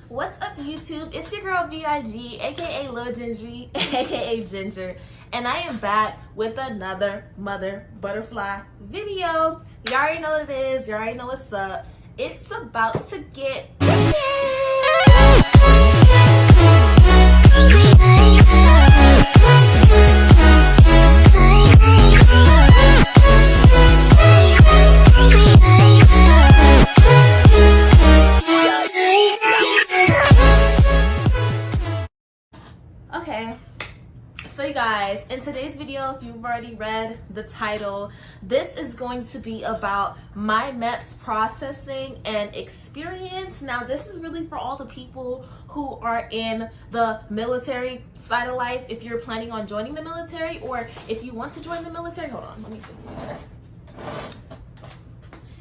What's up, YouTube? It's your girl Breadhizeee, aka Lil Gingerr'Bree, aka Ginger, and I am back with another mother butterfly video. You already know what it is. You already know what's up. It's about to get okay. So you guys, in today's video, if you've already read the title, this is going to be about my MEPS processing and experience. Now, this is really for all the people who are in the military side of life. If you're planning on joining the military, or if you want to join the military, hold on, let me fix my chair.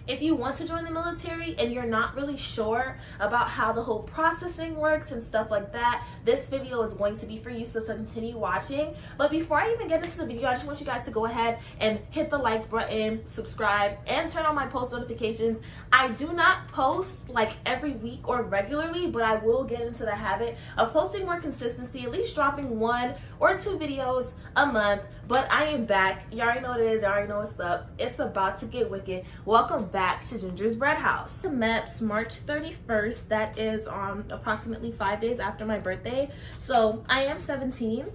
If you want to join the military and you're not really sure about how the whole processing works and stuff like that, this video is going to be for you, so continue watching. But before I even get into the video, I just want you guys to go ahead and hit the like button, subscribe, and turn on my post notifications. I do not post like every week or regularly, but I will get into the habit of posting more consistency, at least dropping 1 or 2 videos a month. But I am back. You already know what it is. You already know what's up. It's about to get wicked. Welcome back to Ginger's Bread House. The MEPS, March 31st. That is approximately 5 days after my birthday. So I am 17.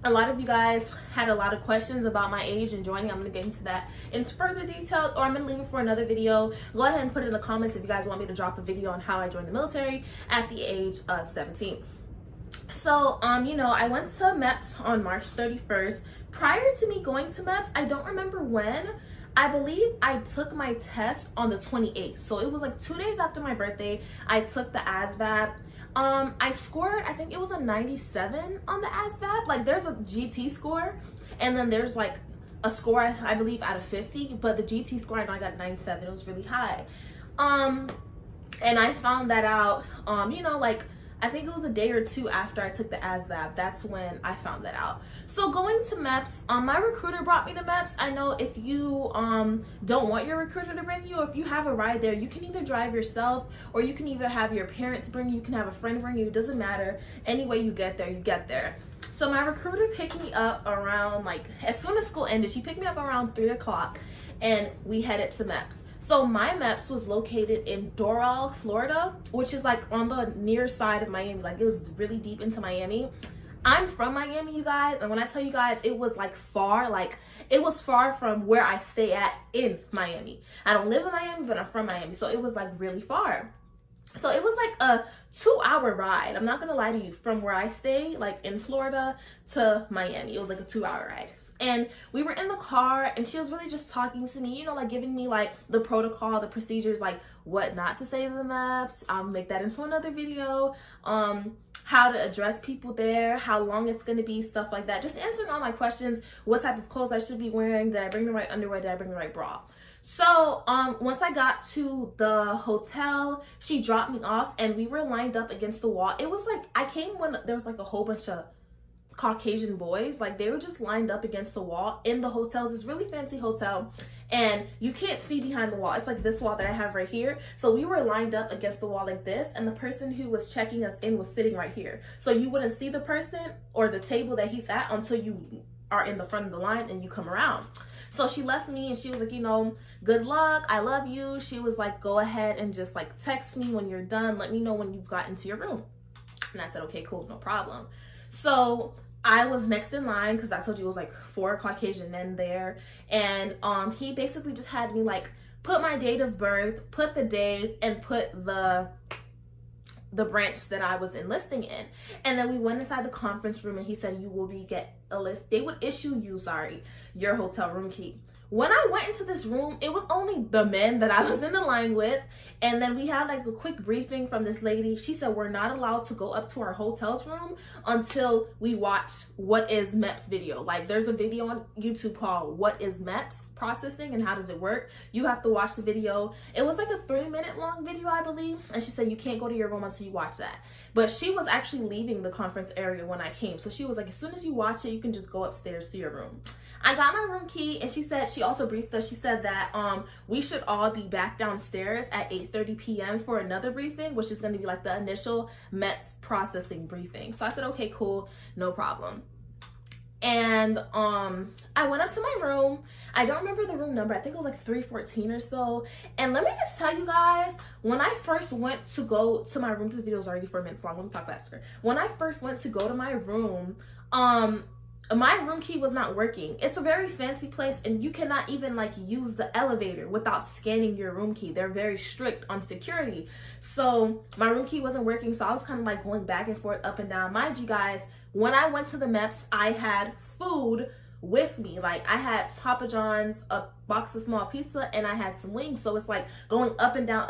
A lot of you guys had a lot of questions about my age and joining. I'm going to get into that in further details, or I'm going to leave it for another video. Go ahead and put it in the comments if you guys want me to drop a video on how I joined the military at the age of 17. So, you know, I went to MEPS on March 31st. Prior to me going to MEPS, I don't remember when. I believe I took my test on the 28th. So it was like 2 days after my birthday. I took the ASVAB. I scored, I think it was a 97 on the ASVAB. Like, there's a GT score, and then there's like a score, I believe, out of 50. But the GT score, I know I got 97. It was really high. And I found that out, you know, like, I think it was a day or 2 after I took the ASVAB. That's when I found that out. So going to MEPS, my recruiter brought me to MEPS. I know if you don't want your recruiter to bring you, or if you have a ride there, you can either drive yourself, or you can either have your parents bring you, you can have a friend bring you. It doesn't matter. Any way you get there, you get there. So my recruiter picked me up around, like, as soon as school ended, she picked me up around 3 o'clock, and we headed to MEPS. So my MEPS was located in Doral, Florida, which is like on the near side of Miami. Like, it was really deep into Miami. I'm from Miami, you guys, and when I tell you guys, it was like far, like it was far from where I stay at in Miami. I don't live in Miami, but I'm from Miami, so it was like really far. So it was like a 2-hour ride. I'm not gonna lie to you, from where I stay, like in Florida, to Miami. It was like a 2-hour ride. And we were in the car, and she was really just talking to me, you know, like giving me like the protocol, the procedures, like what not to say to the MEPS. I'll make that into another video. How to address people there, how long it's going to be, stuff like that. Just answering all my questions, what type of clothes I should be wearing, did I bring the right underwear, did I bring the right bra. So once I got to the hotel, she dropped me off, and we were lined up against the wall. It was like, I came when there was like a whole bunch of Caucasian boys, like they were just lined up against the wall in the hotel. It's this really fancy hotel, and you can't see behind the wall. It's like this wall that I have right here. So we were lined up against the wall like this, and the person who was checking us in was sitting right here. So you wouldn't see the person or the table that he's at until you are in the front of the line and you come around. So she left me, and she was like, you know, good luck, I love you. She was like, go ahead and just like text me when you're done, let me know when you've gotten to your room. And I said, okay, cool, no problem. So I was next in line, because I told you it was like 4 Caucasian men there, and he basically just had me like put my date of birth, put the date, and put the branch that I was enlisting in. And then we went inside the conference room, and he said, you will get a list. They would issue you, your hotel room key. When I went into this room, it was only the men that I was in the line with. And then we had like a quick briefing from this lady. She said, we're not allowed to go up to our hotel's room until we watch What is MEPS video. Like, there's a video on YouTube called What is MEPS Processing and How Does It Work? You have to watch the video. It was like a 3-minute long video, I believe. And she said, you can't go to your room until you watch that. But she was actually leaving the conference area when I came. So she was like, as soon as you watch it, you can just go upstairs to your room. I got my room key, and she said she also briefed us. She said that we should all be back downstairs at 8:30 p.m. for another briefing, which is going to be like the initial MEPS processing briefing. So I said, okay, cool, no problem. And I went up to my room. I don't remember the room number. I think it was like 314 or so. And let me just tell you guys, when I first went to go to my room, this video is already 4 minutes long. Let me talk faster. When I first went to go to my room, my room key was not working. It's a very fancy place, and you cannot even like use the elevator without scanning your room key. They're very strict on security. So my room key wasn't working, so I was kind of like going back and forth, up and down. Mind you guys, when I went to the MEPS, I had food with me. Like I had Papa John's, a box of small pizza, and I had some wings. So it's like going up and down,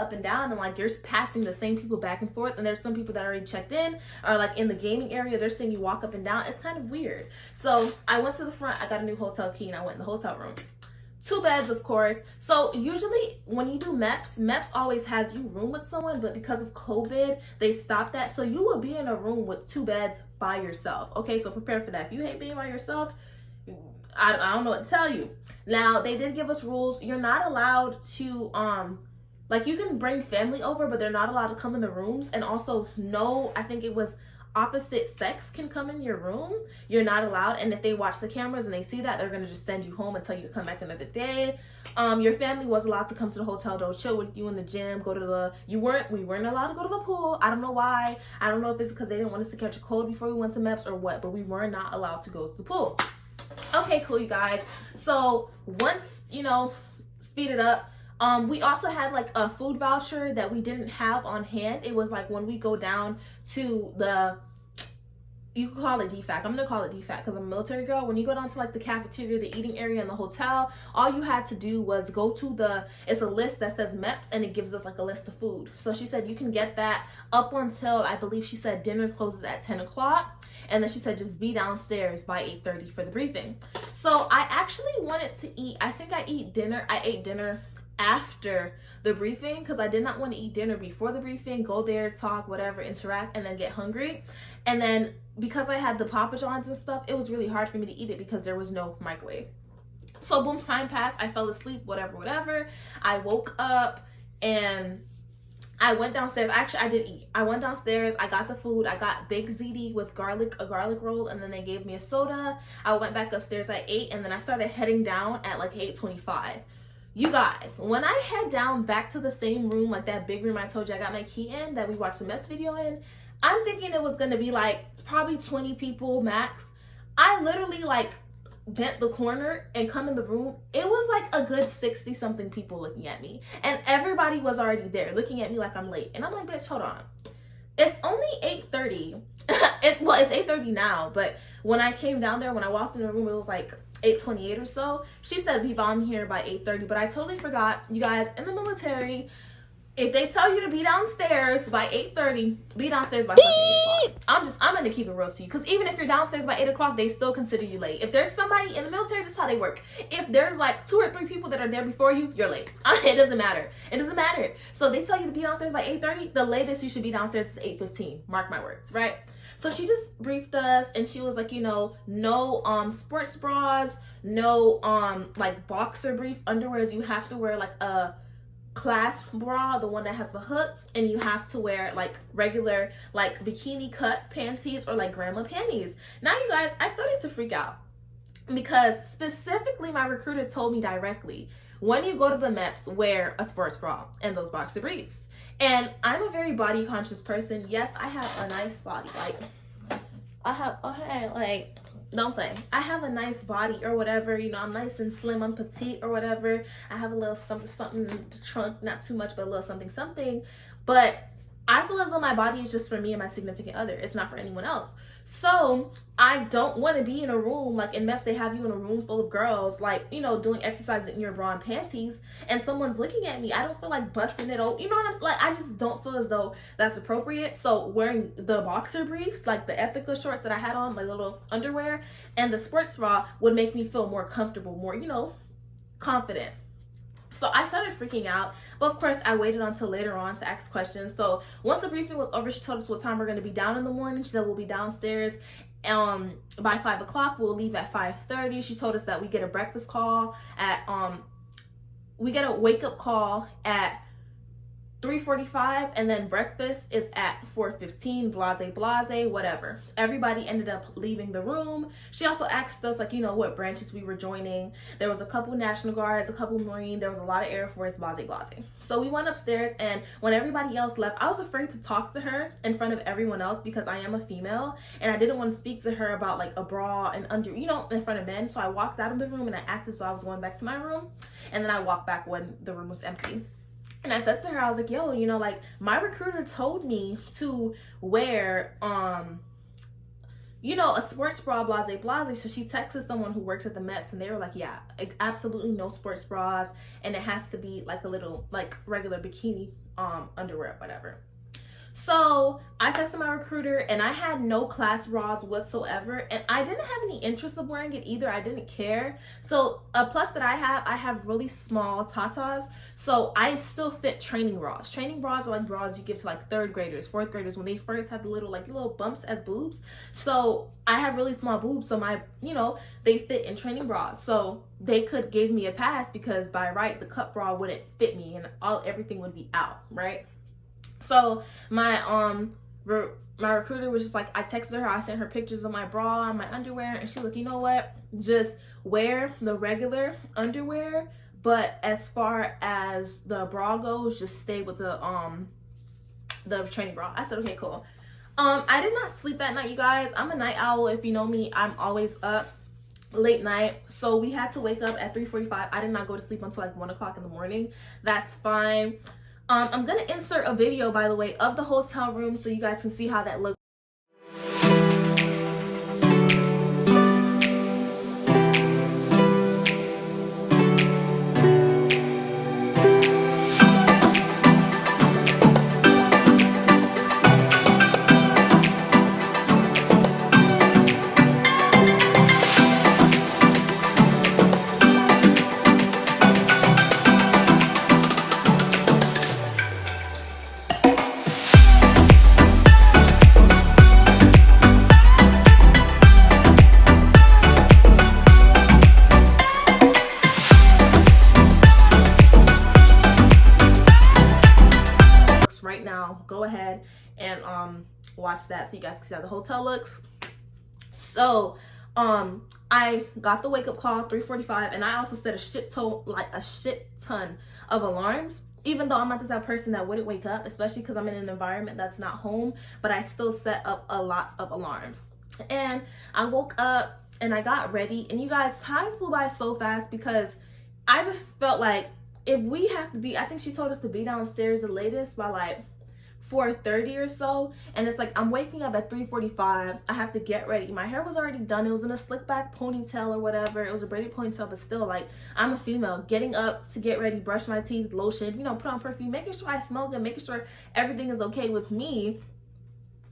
and like you're passing the same people back and forth, and there's some people that already checked in or like in the gaming area. They're seeing you walk up and down. It's kind of weird. So I went to the front, I got a new hotel key, and I went in the hotel room. 2 beds, of course. So usually when you do MEPS always has you room with someone, but because of COVID, they stopped that. So you will be in a room with 2 beds by yourself. Okay, so prepare for that. If you hate being by yourself, I don't know what to tell you. Now, they did give us rules. You're not allowed to, like you can bring family over, but they're not allowed to come in the rooms. And also no, I think it was opposite sex can come in your room. You're not allowed. And if they watch the cameras and they see that, they're going to just send you home and tell you to come back another day. Your family was allowed to come to the hotel, though, chill with you in the gym, go to the, we weren't allowed to go to the pool. I don't know why. I don't know if it's because they didn't want us to catch a cold before we went to MEPS or what, but we were not allowed to go to the pool. Okay, cool, you guys. So once, you know, speed it up. We also had like a food voucher that we didn't have on hand. It was like when we go down to the, you can call it DFAC. I'm gonna call it DFAC because I'm a military girl. When you go down to like the cafeteria, the eating area in the hotel, all you had to do was go to the, it's a list that says MEPS, and it gives us like a list of food. So she said you can get that up until, I believe she said dinner closes at 10 o'clock. And then she said just be downstairs by 8:30 for the briefing. So I actually wanted to eat, I ate dinner after the briefing because I did not want to eat dinner before the briefing, go there, talk, whatever, interact, and then get hungry. And then because I had the Papa John's and stuff, it was really hard for me to eat it because there was no microwave. So boom, time passed, I fell asleep, whatever. I woke up and I went downstairs. Actually, I did eat. I went downstairs. I got the food. I got baked ziti with a garlic roll, and then they gave me a soda. I went back upstairs. I ate, and then I started heading down at like 8:25. You guys, when I head down back to the same room, like that big room I told you I got my key in, that we watched the MEPS video in, I'm thinking it was gonna be like probably 20 people max. I literally like bent the corner and come in the room. It was like a good 60 something people looking at me, and everybody was already there looking at me like I'm late. And I'm like, bitch, hold on, it's only 8:30. it's 8:30 now, but when I came down there, when I walked in the room, it was like 8:28 or so. She said be on here by 8:30, but I totally forgot. You guys, in the military, if they tell you to be downstairs by 8:30, be downstairs by 8 o'clock. I'm gonna keep it real to you, because even if you're downstairs by 8 o'clock, they still consider you late. If there's somebody in the military, that's how they work. If there's like 2 or 3 people that are there before you, you're late. It doesn't matter. It doesn't matter. So they tell you to be downstairs by 8:30. The latest you should be downstairs is 8:15. Mark my words, right? So she just briefed us, and she was like, you know, no sports bras, no like boxer brief underwears. You have to wear like a class bra, the one that has the hook, and you have to wear like regular like bikini cut panties or like grandma panties. Now you guys, I started to freak out because specifically my recruiter told me directly, when you go to the MEPS, wear a sports bra and those boxer briefs. And I'm a very body conscious person. Yes, I have a nice body. Like don't play. I have a nice body or whatever, you know, I'm nice and slim, I'm petite or whatever. I have a little something in the trunk, not too much, but a little something. But I feel as though my body is just for me and my significant other. It's not for anyone else. So I don't want to be in a room, like in MEPS, they have you in a room full of girls, like, you know, doing exercises in your bra and panties, and someone's looking at me. I don't feel like busting it open. You know what I'm saying? Like, I just don't feel as though that's appropriate. So wearing the boxer briefs, like the Ethica shorts that I had on, my little underwear, and the sports bra would make me feel more comfortable, more, you know, confident. So I started freaking out, but of course I waited until later on to ask questions. So once the briefing was over, she told us what time we're going to be down in the morning. She said we'll be downstairs by 5 o'clock. We'll leave at 5:30. She told us that we get a breakfast call at we get a wake up call at 3:45, and then breakfast is at 4:15, blase, whatever. Everybody ended up leaving the room. She also asked us, like, you know, what branches we were joining. There was a couple National Guards, a couple Marine, there was a lot of Air Force, blase. So we went upstairs, and when everybody else left, I was afraid to talk to her in front of everyone else because I am a female, and I didn't want to speak to her about like a bra and under, you know, in front of men. So I walked out of the room and I acted so I was going back to my room, and then I walked back when the room was empty. And I said to her, I was like, yo, you know, like, my recruiter told me to wear, you know, a sports bra, blase. So she texted someone who works at the MEPS, and they were like, yeah, absolutely no sports bras. And it has to be like a little, like, regular bikini underwear, whatever. So I texted my recruiter, and I had no class bras whatsoever, and I didn't have any interest of wearing it either. I didn't care. So a plus that I have really small tatas, so I still fit training bras. Training bras are like bras you give to like 3rd graders, 4th graders when they first have the little bumps as boobs. So I have really small boobs, so my, you know, they fit in training bras. So they could give me a pass because by right the cup bra wouldn't fit me and everything would be out, right? So my recruiter was just like, I texted her, I sent her pictures of my bra and my underwear, and she's like, you know what, just wear the regular underwear, but as far as the bra goes, just stay with the training bra. I said, okay, cool. I did not sleep that night, you guys. I'm a night owl. If you know me, I'm always up late night, so we had to wake up at 3:45. I did not go to sleep until like 1 o'clock in the morning. That's fine. I'm gonna insert a video, by the way, of the hotel room so you guys can see how that looks. Right now, go ahead and watch that so you guys can see how the hotel looks. So I got the wake up call 3:45, and I also set a shit ton of alarms, even though I'm not the type of person that wouldn't wake up, especially because I'm in an environment that's not home, but I still set up a lot of alarms. And I woke up and I got ready, and you guys, time flew by so fast because I just felt like if we have to be, I think she told us to be downstairs the latest by like 4:30 or so, and it's like I'm waking up at 3:45. I have to get ready. My hair was already done. It was in a slick back ponytail or whatever. It was a braided ponytail, but still, like, I'm a female. Getting up to get ready, brush my teeth, lotion, you know, put on perfume, making sure I smell good, making sure everything is okay with me.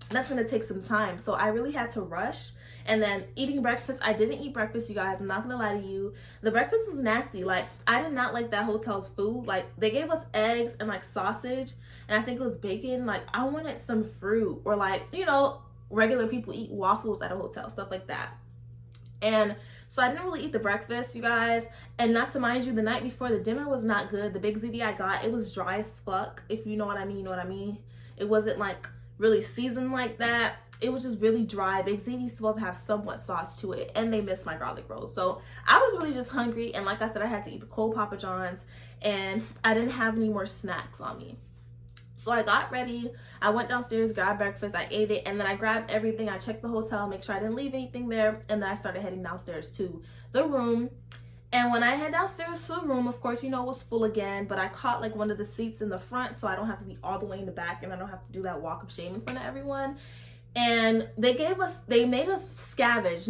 That's gonna take some time. So I really had to rush. And then eating breakfast, I didn't eat breakfast, you guys. I'm not gonna lie to you. The breakfast was nasty. Like, I did not like that hotel's food. Like, they gave us eggs and like sausage, and I think it was bacon. Like, I wanted some fruit, or like, you know, regular people eat waffles at a hotel, stuff like that. And so I didn't really eat the breakfast, you guys. And not to mind you, the night before, the dinner was not good. The big ziti I got, it was dry as fuck. If you know what I mean, you know what I mean. It wasn't like really seasoned like that. It was just really dry. Big ziti's supposed to have somewhat sauce to it, and they missed my garlic rolls. So I was really just hungry, and like I said, I had to eat the cold Papa John's, and I didn't have any more snacks on me. So I got ready, I went downstairs, grabbed breakfast, I ate it, and then I grabbed everything. I checked the hotel, make sure I didn't leave anything there, and then I started heading downstairs to the room. And when I head downstairs to the room, of course, you know, it was full again, but I caught like one of the seats in the front, so I don't have to be all the way in the back, and I don't have to do that walk of shame in front of everyone. And they made us scavenge,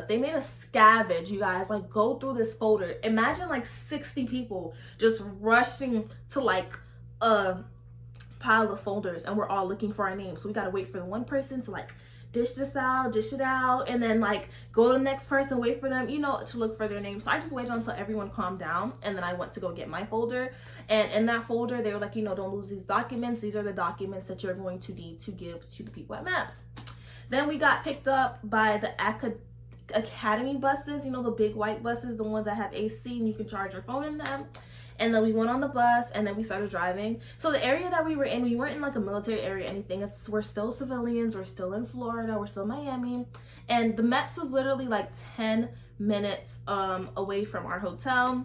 they made us scavenge, you guys, like go through this folder. Imagine like 60 people just rushing to like a pile of folders, and we're all looking for our names. So we got to wait for the one person to like dish it out, and then like go to the next person, wait for them, you know, to look for their name. So I just waited until everyone calmed down, and then I went to go get my folder. And in that folder, they were like, you know, don't lose these documents. These are the documents that you're going to need to give to the people at MEPS. Then we got picked up by the academy buses, you know, the big white buses, the ones that have AC and you can charge your phone in them. And then we went on the bus, and then we started driving. So the area that we were in, we weren't in like a military area or anything. We're still civilians. We're still in Florida. We're still in Miami. And the MEPS was literally like 10 minutes away from our hotel.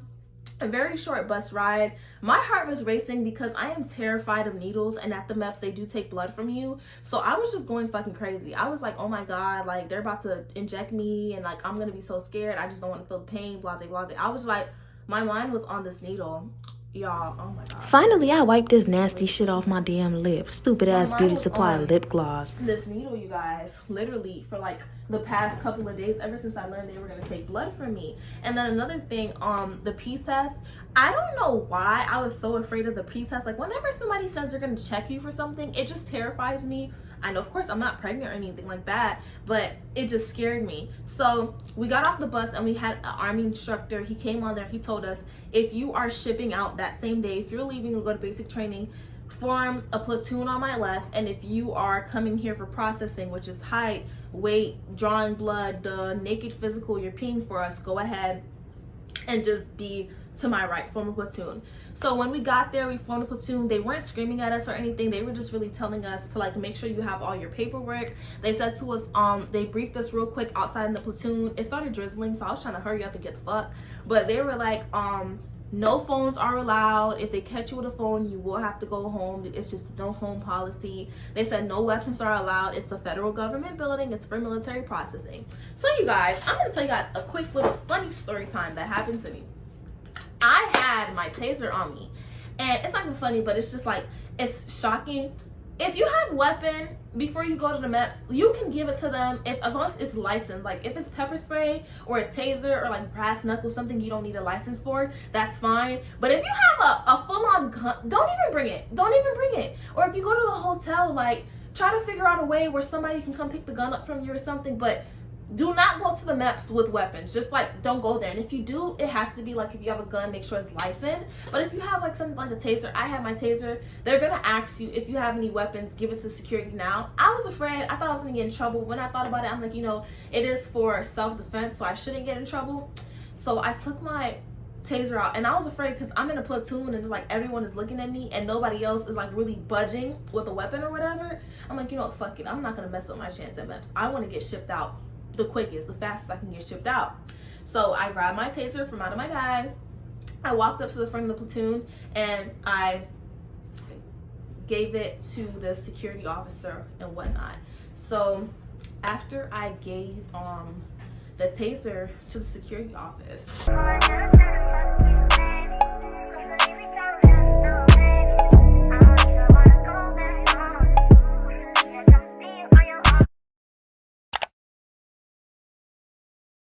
A very short bus ride. My heart was racing because I am terrified of needles, and at the MEPS they do take blood from you. So I was just going fucking crazy. I was like, oh my god, like they're about to inject me, and like I'm gonna be so scared. I just don't want to feel the pain, blase blase. I was like, my mind was on this needle, y'all. Oh my god. Finally, I wiped this nasty shit off my damn lips. Stupid ass beauty supply lip gloss. This needle, you guys, literally for like the past couple of days, ever since I learned they were gonna take blood from me. And then another thing, the pee test. I don't know why I was so afraid of the pee test. Like whenever somebody says they're gonna check you for something, it just terrifies me. I know, of course, I'm not pregnant or anything like that, but it just scared me. So we got off the bus, and we had an Army instructor. He came on there. He told us, if you are shipping out that same day, if you're leaving to go to basic training, form a platoon on my left. And if you are coming here for processing, which is height, weight, drawing blood, the naked physical, you're peeing for us, go ahead and just be to my right, form a platoon. So when we got there, we formed a platoon. They weren't screaming at us or anything. They were just really telling us to like make sure you have all your paperwork. They said to us, they briefed us real quick outside in the platoon. It started drizzling, so I was trying to hurry up and get the fuck. But they were like, no phones are allowed. If they catch you with a phone, you will have to go home. It's just no phone policy. They said no weapons are allowed. It's a federal government building. It's for military processing. So you guys, I'm gonna tell you guys a quick little funny story time that happened to me. I had my taser on me, and it's not even funny, but it's just like, it's shocking. If you have a weapon before you go to the MEPS, you can give it to them as long as it's licensed. Like if it's pepper spray or a taser or like brass knuckles, something you don't need a license for, that's fine. But if you have a full-on gun, don't even bring it. Don't even bring it. Or if you go to the hotel, like try to figure out a way where somebody can come pick the gun up from you or something. But do not go to the MEPS with weapons. Just like don't go there. And if you do, it has to be like, if you have a gun, make sure it's licensed. But if you have like something like a taser, I have my taser, they're gonna ask you if you have any weapons, give it to security now. I was afraid. I thought I was gonna get in trouble. When I thought about it, I'm like, you know, it is for self-defense, so I shouldn't get in trouble. So I took my taser out, and I was afraid because I'm in a platoon and it's like everyone is looking at me and nobody else is like really budging with a weapon or whatever. I'm like, you know what, fuck it, I'm not gonna mess up my chance at MEPS. I want to get shipped out the quickest, the fastest I can get shipped out. So I grabbed my taser from out of my bag. I walked up to the front of the platoon and I gave it to the security officer and whatnot. So after I gave the taser to the security office,